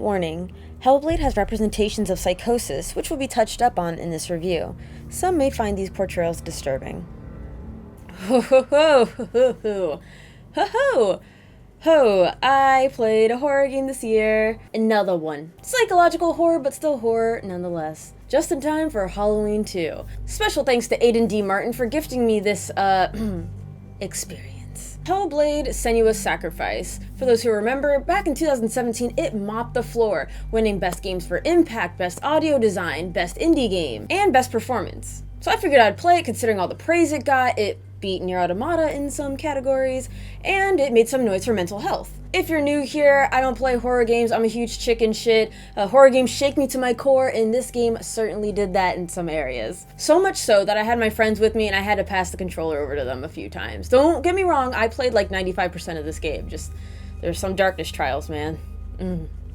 Warning, Hellblade has representations of psychosis, which will be touched up on in this review. Some may find these portrayals disturbing. Ho ho ho ho ho ho ho ho! Ho! I played a horror game this year. Another one. Psychological horror, but still horror nonetheless. Just in time for Halloween 2. Special thanks to Aiden D. Martin for gifting me this, experience. Hellblade Senua's Sacrifice. For those who remember, back in 2017, it mopped the floor, winning Best Games for Impact, Best Audio Design, Best Indie Game, and Best Performance. So I figured I'd play it considering all the praise it got. It beat Nier Automata in some categories, and it made some noise for mental health. If you're new here, I don't play horror games. I'm a huge chicken shit. Horror games shake me to my core, and this game certainly did that in some areas. So much so that I had my friends with me and I had to pass the controller over to them a few times. Don't get me wrong, I played like 95% of this game. Just, there's some darkness trials, man.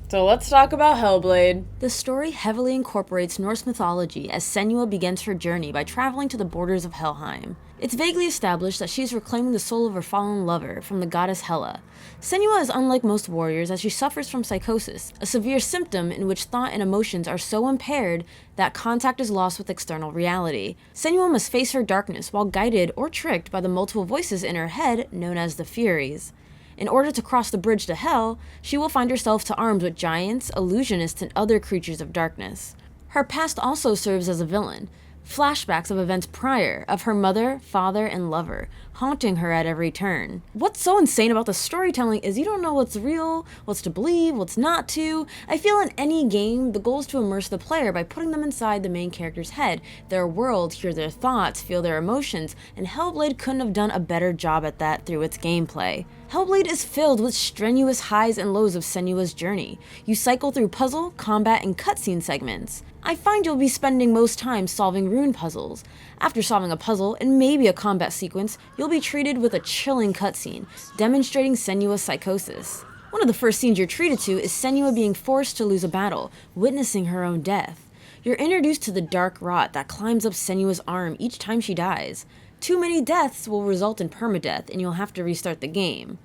So let's talk about Hellblade. The story heavily incorporates Norse mythology as Senua begins her journey by traveling to the borders of Helheim. It's vaguely established that she is reclaiming the soul of her fallen lover from the goddess Hela. Senua is unlike most warriors as she suffers from psychosis, a severe symptom in which thought and emotions are so impaired that contact is lost with external reality. Senua must face her darkness while guided or tricked by the multiple voices in her head known as the Furies. In order to cross the bridge to Hell, she will find herself to arms with giants, illusionists, and other creatures of darkness. Her past also serves as a villain. Flashbacks of events prior, of her mother, father, and lover, haunting her at every turn. What's so insane about the storytelling is you don't know what's real, what's to believe, what's not to. I feel in any game, the goal is to immerse the player by putting them inside the main character's head, their world, hear their thoughts, feel their emotions, and Hellblade couldn't have done a better job at that through its gameplay. Hellblade is filled with strenuous highs and lows of Senua's journey. You cycle through puzzle, combat, and cutscene segments. I find you'll be spending most time solving rune puzzles. After solving a puzzle, and maybe a combat sequence, you'll be treated with a chilling cutscene, demonstrating Senua's psychosis. One of the first scenes you're treated to is Senua being forced to lose a battle, witnessing her own death. You're introduced to the dark rot that climbs up Senua's arm each time she dies. Too many deaths will result in permadeath, and you'll have to restart the game.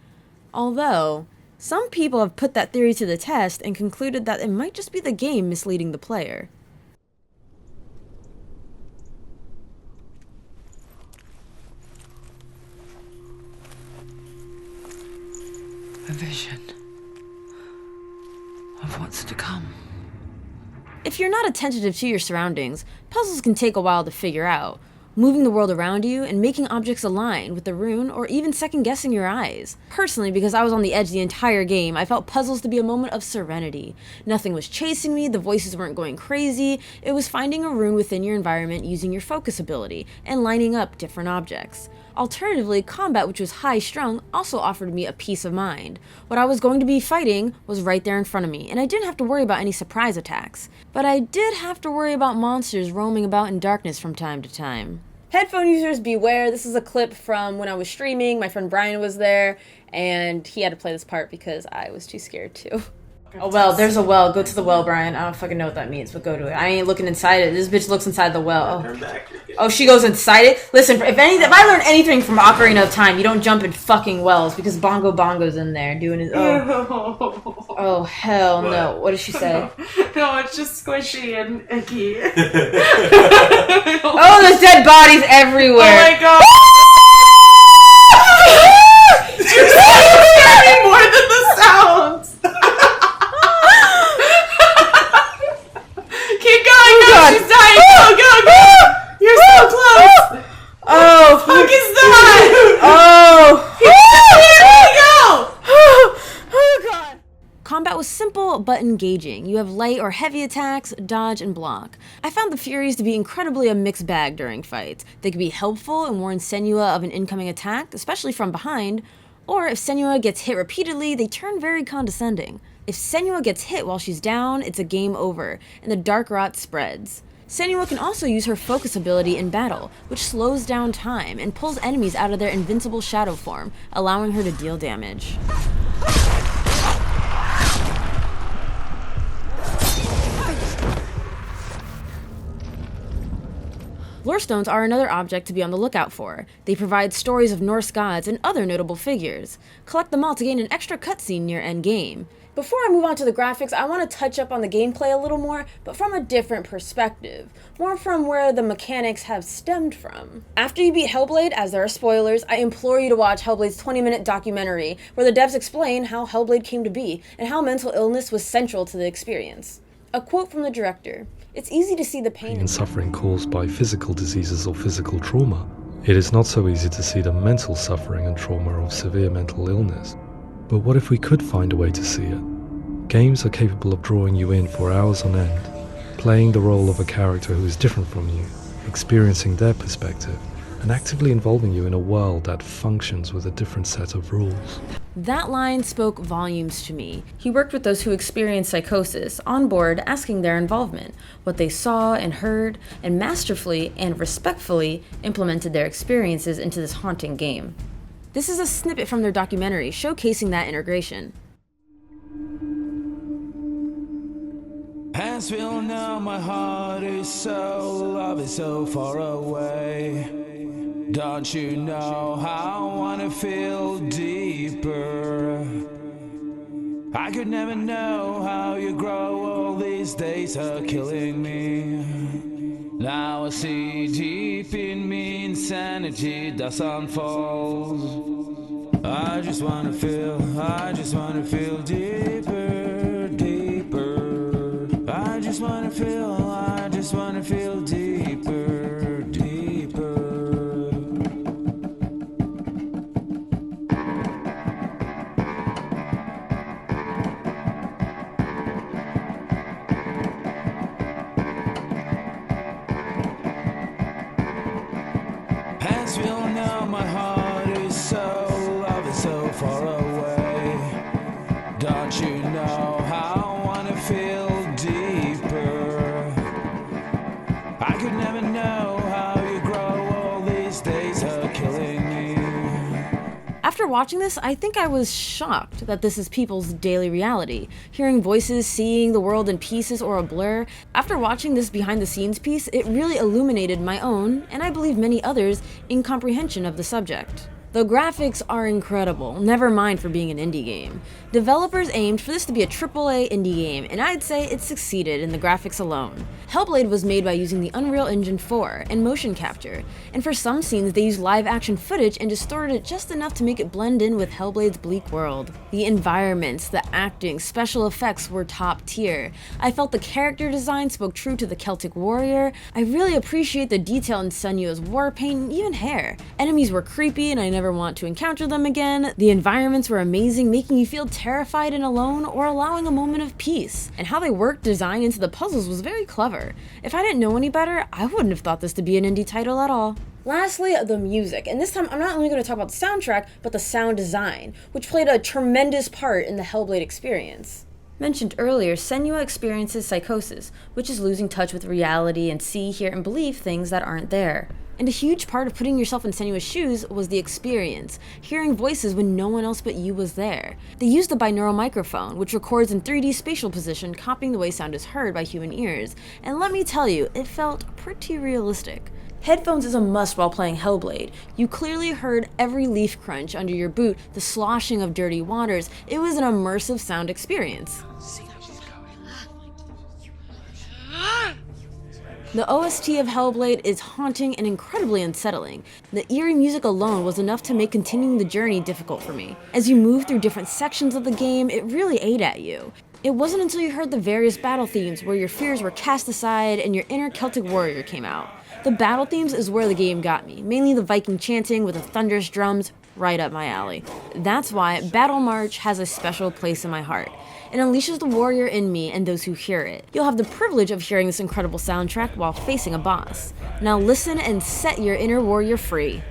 Although, some people have put that theory to the test and concluded that it might just be the game misleading the player. A vision of what's to come. If you're not attentive to your surroundings, puzzles can take a while to figure out. Moving the world around you and making objects align with the rune, or even second-guessing your eyes. Personally, because I was on the edge the entire game, I felt puzzles to be a moment of serenity. Nothing was chasing me, the voices weren't going crazy, it was finding a rune within your environment using your focus ability, and lining up different objects. Alternatively, combat, which was high-strung, also offered me a peace of mind. What I was going to be fighting was right there in front of me, and I didn't have to worry about any surprise attacks. But I did have to worry about monsters roaming about in darkness from time to time. Headphone users beware, this is a clip from when I was streaming, my friend Brian was there, and he had to play this part because I was too scared to. Oh well, there's a well, go to the well, Brian. I don't fucking know what that means, but go to it. I ain't looking inside it, this bitch looks inside the well. Oh, she goes inside it? Listen, if I learn anything from Ocarina of Time, you don't jump in fucking wells, because Bongo's in there doing his, oh hell no. What did she say? No, it's just squishy and icky. Oh, there's dead bodies everywhere. Oh my god. You're scaring me more than the sounds. Keep going, no, she's dying. Go. You're so close. Oh, what the fuck is that? Oh. Here we go. Oh god. Combat was simple but engaging. You have light or heavy attacks, dodge, and block. I found the Furies to be incredibly a mixed bag during fights. They could be helpful and warn Senua of an incoming attack, especially from behind, or if Senua gets hit repeatedly, they turn very condescending. If Senua gets hit while she's down, it's a game over, and the dark rot spreads. Senua can also use her focus ability in battle, which slows down time and pulls enemies out of their invincible shadow form, allowing her to deal damage. Lore stones are another object to be on the lookout for. They provide stories of Norse gods and other notable figures. Collect them all to gain an extra cutscene near endgame. Before I move on to the graphics, I want to touch up on the gameplay a little more, but from a different perspective. More from where the mechanics have stemmed from. After you beat Hellblade, as there are spoilers, I implore you to watch Hellblade's 20-minute documentary, where the devs explain how Hellblade came to be, and how mental illness was central to the experience. A quote from the director: "It's easy to see the pain and suffering caused by physical diseases or physical trauma. It is not so easy to see the mental suffering and trauma of severe mental illness. But what if we could find a way to see it? Games are capable of drawing you in for hours on end, playing the role of a character who is different from you, experiencing their perspective, and actively involving you in a world that functions with a different set of rules." That line spoke volumes to me. He worked with those who experienced psychosis on board, asking their involvement, what they saw and heard, and masterfully and respectfully implemented their experiences into this haunting game. This is a snippet from their documentary showcasing that integration. As we all know, my heart is so, love is so far away. Don't you know how I wanna feel deeper? I could never know how you grow, all these days are killing me. Now I see deep in me insanity does unfold. I just wanna feel deeper, deeper. I just wanna feel deeper, deeper. As we all know, my heart is so, love is so far away. Don't you know how I wanna feel deeper? I could never know how you grow, all these days are killing me. After watching this, I think I was shocked that this is people's daily reality. Hearing voices, seeing the world in pieces or a blur. After watching this behind the scenes piece, it really illuminated my own, and I believe many others, incomprehension of the subject. The graphics are incredible, never mind for being an indie game. Developers aimed for this to be a AAA indie game, and I'd say it succeeded in the graphics alone. Hellblade was made by using the Unreal Engine 4 and motion capture, and for some scenes they used live action footage and distorted it just enough to make it blend in with Hellblade's bleak world. The environments, the acting, special effects were top tier. I felt the character design spoke true to the Celtic warrior. I really appreciate the detail in Senua's war paint and even hair. Enemies were creepy and I never want to encounter them again. The environments were amazing, making you feel terrified and alone or allowing a moment of peace. And how they worked design into the puzzles was very clever. If I didn't know any better, I wouldn't have thought this to be an indie title at all. Lastly, the music, and this time I'm not only going to talk about the soundtrack, but the sound design, which played a tremendous part in the Hellblade experience. Mentioned earlier, Senua experiences psychosis, which is losing touch with reality and see, hear, and believe things that aren't there. And a huge part of putting yourself in Senua's shoes was the experience, hearing voices when no one else but you was there. They used the binaural microphone, which records in 3D spatial position, copying the way sound is heard by human ears, and let me tell you, it felt pretty realistic. Headphones is a must while playing Hellblade. You clearly heard every leaf crunch under your boot, the sloshing of dirty waters. It was an immersive sound experience. The OST of Hellblade is haunting and incredibly unsettling. The eerie music alone was enough to make continuing the journey difficult for me. As you move through different sections of the game, it really ate at you. It wasn't until you heard the various battle themes where your fears were cast aside and your inner Celtic warrior came out. The battle themes is where the game got me, mainly the Viking chanting with the thunderous drums, right up my alley. That's why Battle March has a special place in my heart. It unleashes the warrior in me and those who hear it. You'll have the privilege of hearing this incredible soundtrack while facing a boss. Now listen and set your inner warrior free.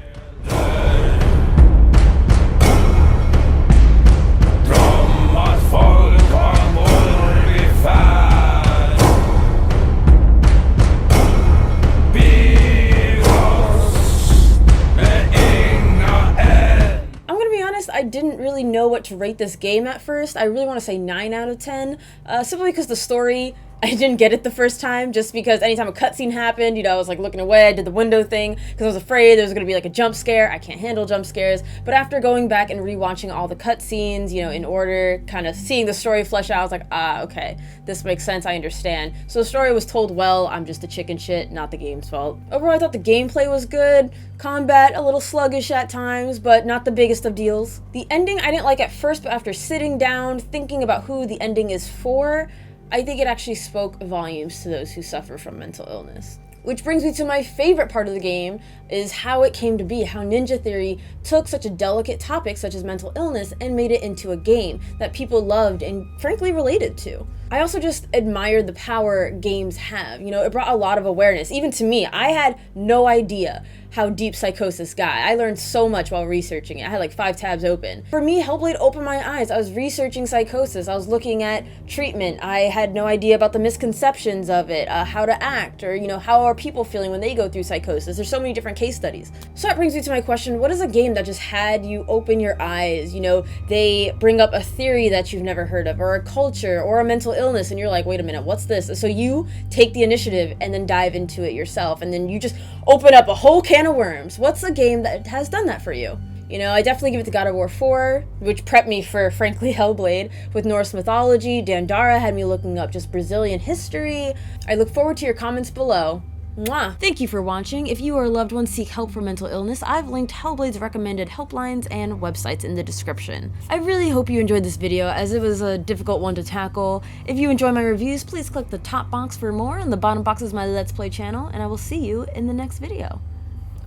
I didn't really know what to rate this game at first. I really want to say 9 out of 10, simply because the story I didn't get it the first time just because anytime a cutscene happened, you know, I was like looking away. I did the window thing because I was afraid there was going to be like a jump scare. I can't handle jump scares. But after going back and rewatching all the cutscenes, you know, in order, kind of seeing the story flesh out, I was like, okay, this makes sense. I understand. So the story was told well. I'm just a chicken shit, not the game's fault. Overall, I thought the gameplay was good. Combat, a little sluggish at times, but not the biggest of deals. The ending I didn't like at first, but after sitting down, thinking about who the ending is for, I think it actually spoke volumes to those who suffer from mental illness. Which brings me to my favorite part of the game, is how it came to be, how Ninja Theory took such a delicate topic such as mental illness and made it into a game that people loved and frankly related to. I also just admired the power games have. You know, it brought a lot of awareness, even to me. I had no idea how deep Psychosis got. I learned so much while researching it. I had like 5 tabs open. For me, Hellblade opened my eyes. I was researching Psychosis. I was looking at treatment. I had no idea about the misconceptions of it, how to act, or, you know, how are people feeling when they go through psychosis. There's so many different case studies. So that brings me to my question, what is a game that just had you open your eyes? You know, they bring up a theory that you've never heard of, or a culture, or a mental illness, and you're like, wait a minute, what's this? So you take the initiative and then dive into it yourself, and then you just open up a whole can of worms. What's a game that has done that for you? You know, I definitely give it to God of War 4, which prepped me for, frankly, Hellblade. With Norse mythology, Dandara had me looking up just Brazilian history. I look forward to your comments below. Mwah! Thank you for watching. If you or a loved one seek help for mental illness, I've linked Hellblade's recommended helplines and websites in the description. I really hope you enjoyed this video, as it was a difficult one to tackle. If you enjoy my reviews, please click the top box for more, and the bottom box is my Let's Play channel, and I will see you in the next video.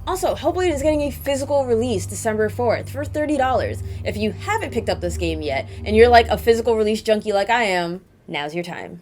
Also, Hellblade is getting a physical release December 4th for $30. If you haven't picked up this game yet, and you're like a physical release junkie like I am, now's your time.